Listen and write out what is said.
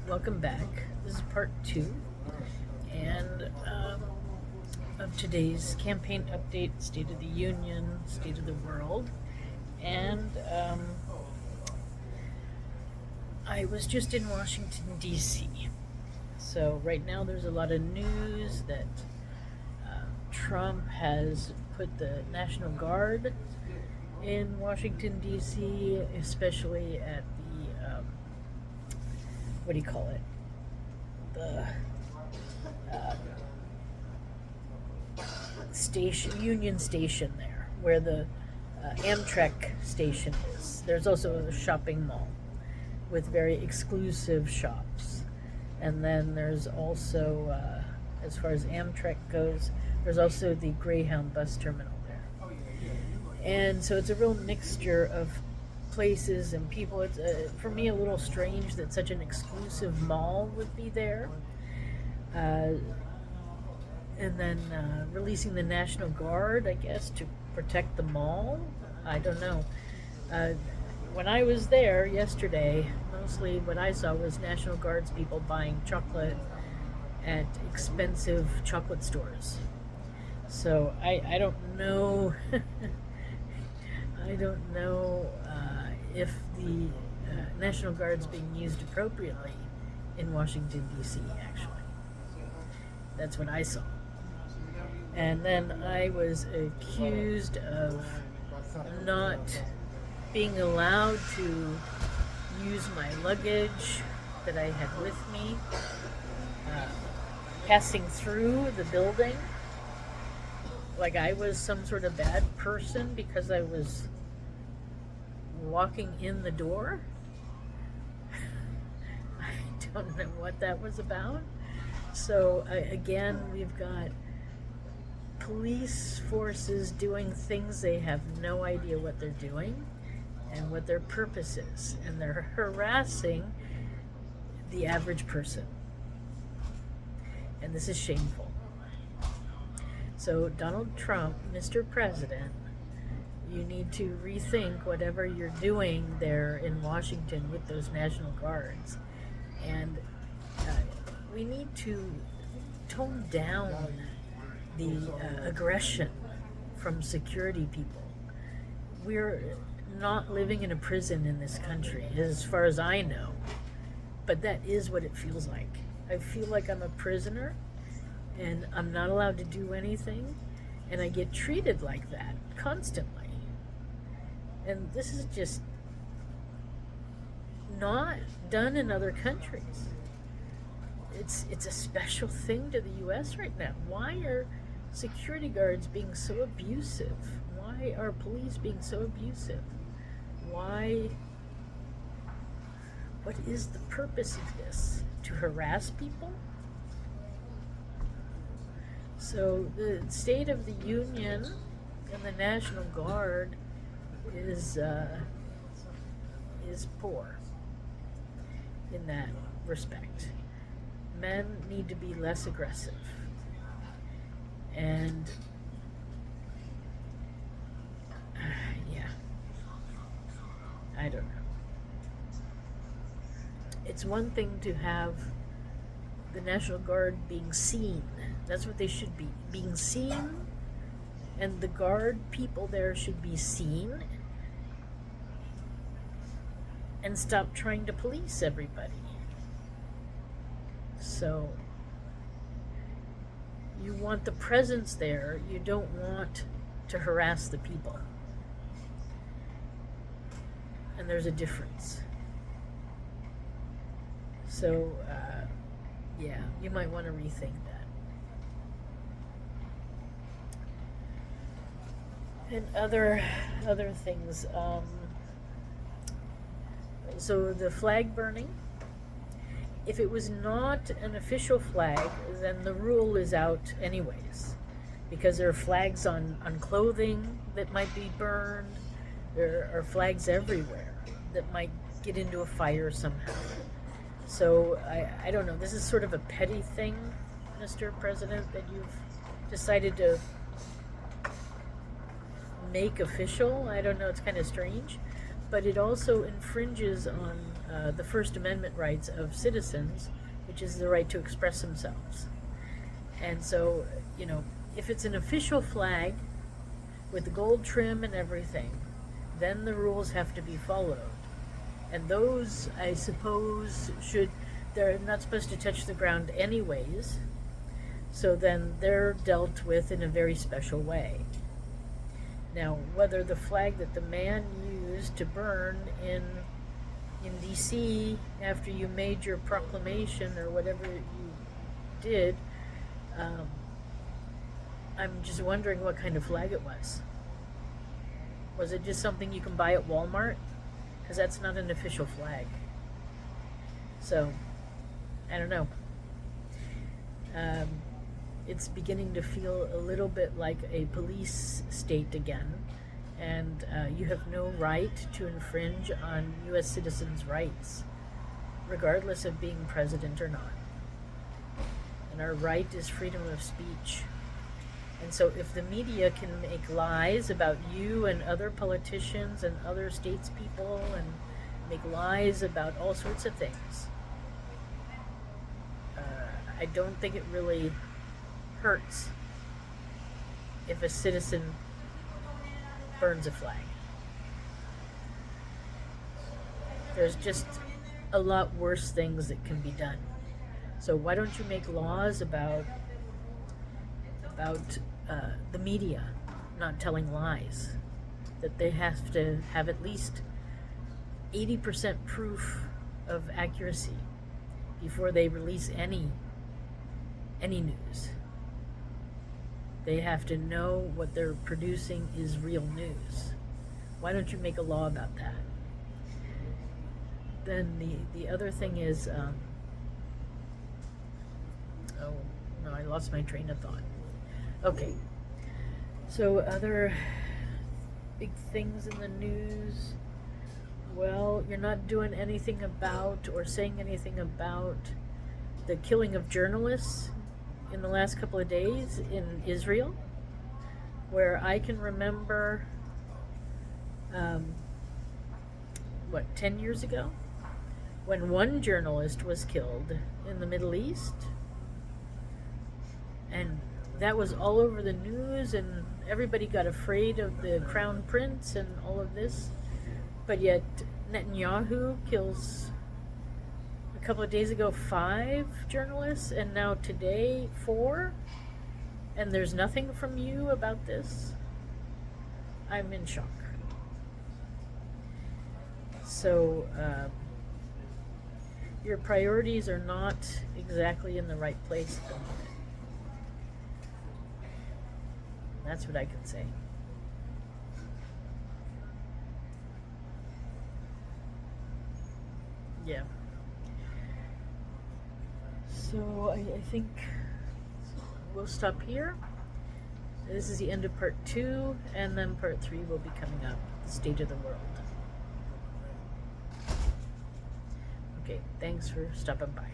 welcome back. This is part two, and of today's campaign update, State of the Union, State of the World, and I was just in Washington, D.C. So right now there's a lot of news that Trump has put the National Guard in Washington, D.C., especially at the, what do you call it? The station, Union Station there, where the Amtrak station is. There's also a shopping mall with very exclusive shops. And then there's also, as far as Amtrak goes, there's also the Greyhound bus terminal there. And so it's a real mixture of places and people. It's for me a little strange that such an exclusive mall would be there. And then releasing the National Guard, I guess, to protect the mall. I don't know. When I was there yesterday, mostly what I saw was National Guards people buying chocolate at expensive chocolate stores. So I don't know. I don't know if the National Guard's being used appropriately in Washington, D.C., actually. That's what I saw. And then I was accused of not being allowed to use my luggage that I had with me, passing through the building, like I was some sort of bad person because I was walking in the door. I don't know what that was about. So again, we've got police forces doing things they have no idea what they're doing and what their purpose is, and they're harassing the average person. And this is shameful. So Donald Trump, Mr. President, you need to rethink whatever you're doing there in Washington with those National Guards. And we need to tone down the aggression from security people. We're not living in a prison in this country, as far as I know, but that is what it feels like. I feel like I'm a prisoner and I'm not allowed to do anything, and I get treated like that constantly. And this is just not done in other countries. It's a special thing to the U.S. right now. Why are security guards being so abusive? Why are police being so abusive? Why? What is the purpose of this? To harass people? So the State of the Union and the National Guard is poor in that respect. Men need to be less aggressive. And yeah, I don't know. It's one thing to have the National Guard being seen. That's what they should be, being seen, and the Guard people there should be seen and stop trying to police everybody. So you want the presence there, you don't want to harass the people. And there's a difference. So, yeah, you might want to rethink that. And other things. So the flag burning. If it was not an official flag, then the rule is out anyways, because there are flags on clothing that might be burned. There are flags everywhere that might get into a fire somehow. So I don't know. This is sort of a petty thing, Mr. President, that you've decided to make official. I don't know. It's kind of strange. but it also infringes on the First Amendment rights of citizens, which is the right to express themselves. And so, if it's an official flag with the gold trim and everything, then the rules have to be followed. And those, I suppose, they're not supposed to touch the ground anyways, so then they're dealt with in a very special way. Now, whether the flag that the man used to burn in DC after you made your proclamation or whatever you did, I'm just wondering what kind of flag it was. Was it just something you can buy at Walmart? Because that's not an official flag. So, I don't know. It's beginning to feel a little bit like a police state again, and you have no right to infringe on U.S. citizens' rights, regardless of being president or not. And our right is freedom of speech. And so if the media can make lies about you and other politicians and other statespeople and make lies about all sorts of things, I don't think it really hurts if a citizen burns a flag. There's just a lot worse things that can be done. So why don't you make laws about the media not telling lies, that they have to have at least 80% proof of accuracy before they release any news. They have to know what they're producing is real news. Why don't you make a law about that? Then the other thing is, oh no, I lost my train of thought. Okay, so other big things in the news. Well, you're not doing anything about or saying anything about the killing of journalists in the last couple of days in Israel, where I can remember, 10 years ago, when one journalist was killed in the Middle East, and that was all over the news, and everybody got afraid of the crown prince and all of this. But yet Netanyahu kills, a couple of days ago, 5 journalists, and now today 4, and there's nothing from you about this. I'm in shock. So your priorities are not exactly in the right place at the moment. That's what I can say. Yeah. So I think we'll stop here. This is the end of part 2, and then part 3 will be coming up, the state of the world. Okay, thanks for stopping by.